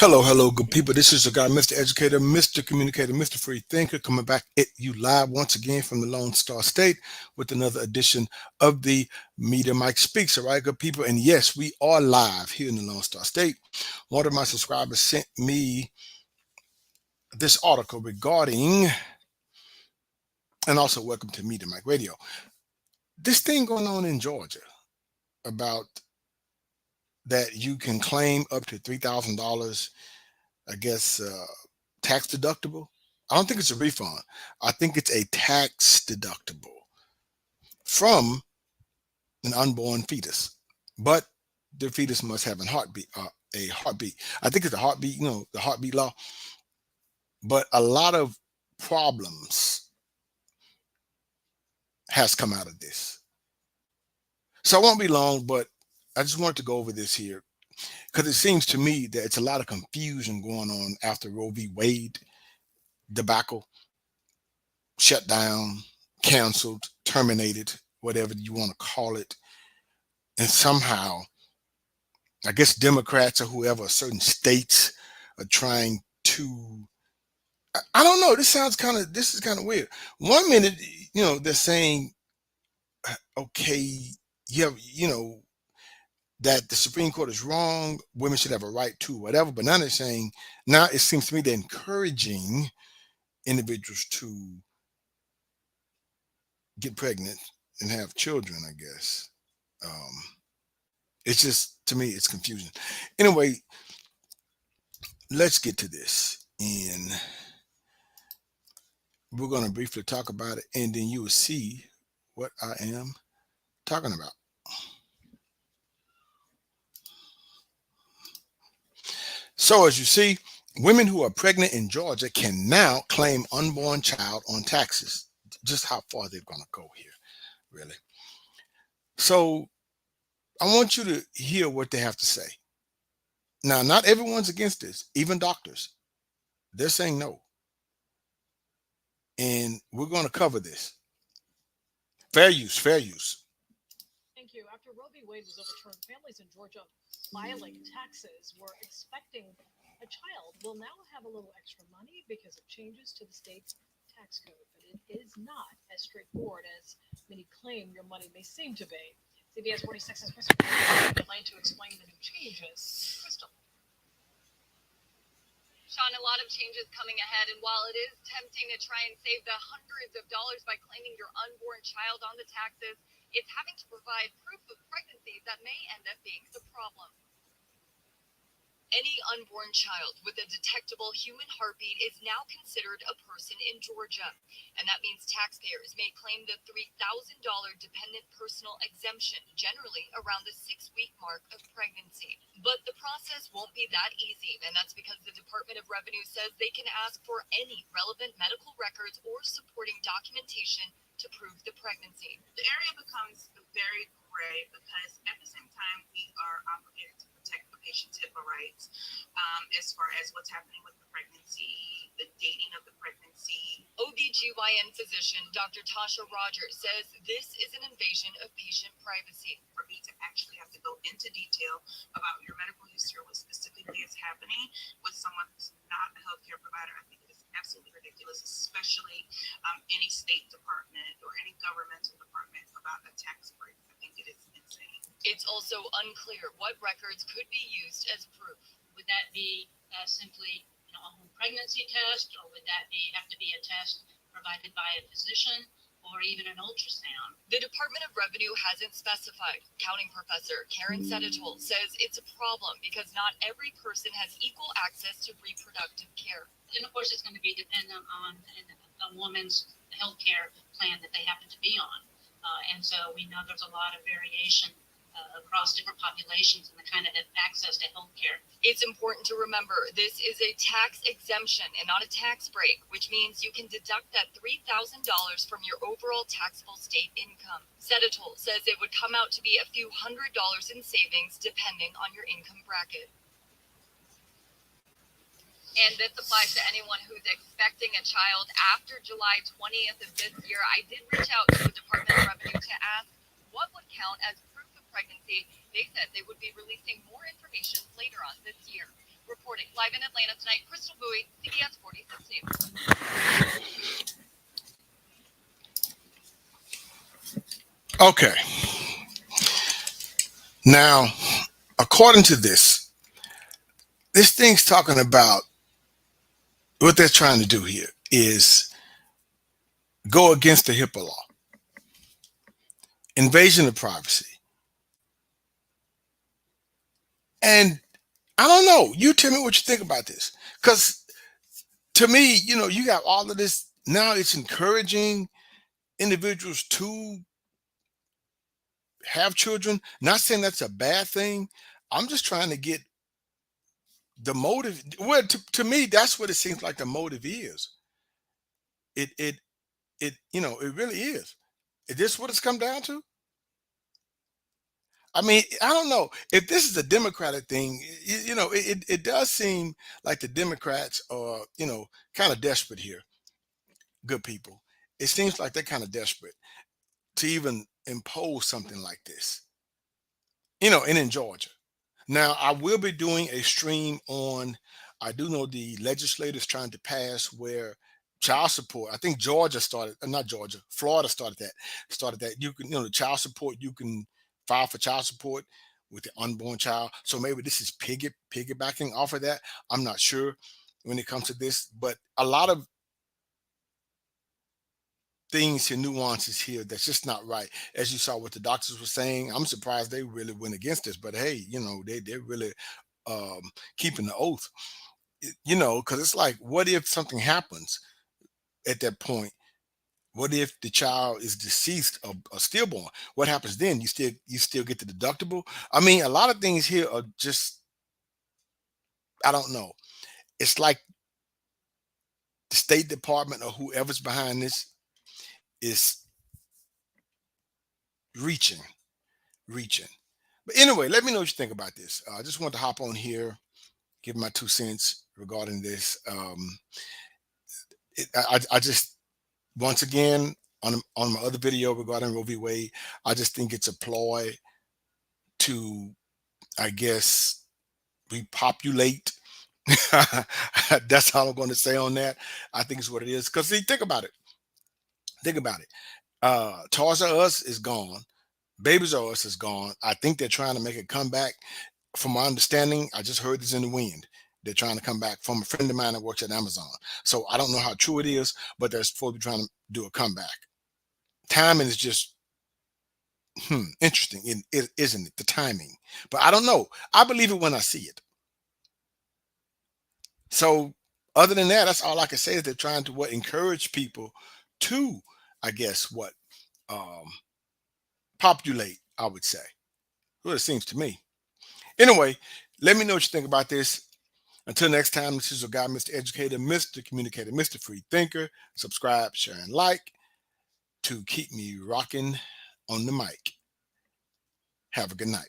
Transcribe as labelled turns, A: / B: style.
A: Hello, good people. This is your guy, Mr. Educator, Mr. Communicator, Mr. Free Thinker, coming back at you live once again from the Lone Star State with another edition of the Media Mike Speaks. All right, good people. And yes, we are live here in the Lone Star State. One of my subscribers sent me this article regarding, and also welcome to Media Mike Radio. This thing going on in Georgia about that you can claim up to $3,000, I guess, tax deductible. I don't think it's a refund. I think it's a tax deductible from an unborn fetus. But the fetus must have a heartbeat. A heartbeat. I think it's a heartbeat. The heartbeat law. But a lot of problems has come out of this. So I won't be long, but I just wanted to go over this here because it seems to me that it's a lot of confusion going on after Roe v. Wade debacle, shut down, canceled, terminated, whatever you want to call it. And somehow, I guess Democrats or whoever, certain states are trying to. I don't know. This is kind of weird. One minute, they're saying, okay, yeah, that the Supreme Court is wrong. Women should have a right to whatever. But now they're saying, now it seems to me they're encouraging individuals to get pregnant and have children, I guess. It's just, to me, it's confusing. Anyway, let's get to this. And we're going to briefly talk about it. And then you will see what I am talking about. So as you see, women who are pregnant in Georgia can now claim unborn child on taxes. Just how far they're going to go here, really. So I want you to hear what they have to say. Now, not everyone's against this, even doctors. They're saying no. And we're going to cover this. Fair use, fair use.
B: Thank you. After Roe v. Wade was overturned, families in Georgia filing taxes were expecting a child will now have a little extra money because of changes to the state's tax code. But it is not as straightforward as many claim your money may seem to be. CBS 46's Crystal Lane to explain the new changes. Crystal.
C: Sean, a lot of changes coming ahead, and while it is tempting to try and save the hundreds of dollars by claiming your unborn child on the taxes, it's having to provide proof of pregnancy that may end up being the problem. Any unborn child with a detectable human heartbeat is now considered a person in Georgia, and that means taxpayers may claim the $3,000 dependent personal exemption, generally around the 6-week mark of pregnancy. But the process won't be that easy, and that's because the Department of Revenue says they can ask for any relevant medical records or supporting documentation to prove the pregnancy.
D: The area becomes very gray because at the same time we are obligated to protect the patient's HIPAA rights as far as what's happening with the pregnancy, the dating of the pregnancy.
C: OBGYN physician Dr. Tasha Rogers says this is an invasion of patient privacy.
D: For me to actually have to go into detail about your medical history, what specifically is happening with someone who's not a healthcare provider, I think it is absolutely ridiculous, especially any state department or any governmental department about a tax break. I think it is insane.
C: It's also unclear what records could be used as proof.
E: Would that be simply a home pregnancy test, or would that have to be a test provided by a physician, or even an ultrasound?
C: The Department of Revenue hasn't specified. Accounting professor Karen Seditol says it's a problem because not every person has equal access to reproductive care.
E: And of course, it's going to be dependent on a woman's health care plan that they happen to be on. And so we know there's a lot of variation across different populations and the kind of access to health care.
C: It's important to remember this is a tax exemption and not a tax break, which means you can deduct that $3,000 from your overall taxable state income. Seditol says it would come out to be a few $100s in savings depending on your income bracket. And this applies to anyone who's expecting a child after July 20th of this year. I did reach out to the Department of Revenue to ask what would count as proof of pregnancy. They said they would be releasing more information later on this year. Reporting live in in Atlanta tonight. Crystal Bowie, CBS 46 News.
A: Okay. Now, according to this thing's talking about what they're trying to do here is go against the HIPAA law, invasion of privacy. And I don't know. You tell me what you think about this. Because to me, you got all of this. Now it's encouraging individuals to have children. Not saying that's a bad thing. I'm just trying to get the motive. Well, to me, that's what it seems like the motive is. It really is. Is this what it's come down to? I mean, I don't know if this is a Democratic thing. It does seem like the Democrats are, kind of desperate here. Good people. It seems like they're kind of desperate to even impose something like this, and in Georgia. Now, I will be doing a stream on, I do know the legislators trying to pass where child support, I think Georgia started, not Georgia, Florida started that. You can, the child support, you can file for child support with the unborn child. So maybe this is piggybacking off of that. I'm not sure when it comes to this, but a lot of things and nuances here that's just not right. As you saw what the doctors were saying, I'm surprised they really went against this, but hey, they're really um keeping the oath, because it's like, what if something happens at that point? What if the child is deceased or stillborn? What happens then? You still get the deductible? I mean, a lot of things here are just, I don't know. It's like the State Department or whoever's behind this is reaching, reaching. But anyway, let me know what you think about this. I just want to hop on here, give my 2 cents regarding this. I just, once again, on my other video regarding Roe v. Wade, I just think it's a ploy to, I guess, repopulate. That's all I'm going to say on that. I think it's what it is. Because see, think about it. Think about it. Toys R Us is gone. Babies R Us is gone. I think they're trying to make a comeback. From my understanding, I just heard this in the wind. They're trying to come back from a friend of mine that works at Amazon. So I don't know how true it is, but they're supposed to be trying to do a comeback. Timing is just interesting, isn't it? The timing. But I don't know. I believe it when I see it. So other than that, that's all I can say is they're trying to encourage people to, I guess, um, populate, I would say. Well, it seems to me. Anyway, let me know what you think about this. Until next time, this is your guy, Mr. Educator, Mr. Communicator, Mr. Free Thinker. Subscribe, share, and like to keep me rocking on the mic. Have a good night.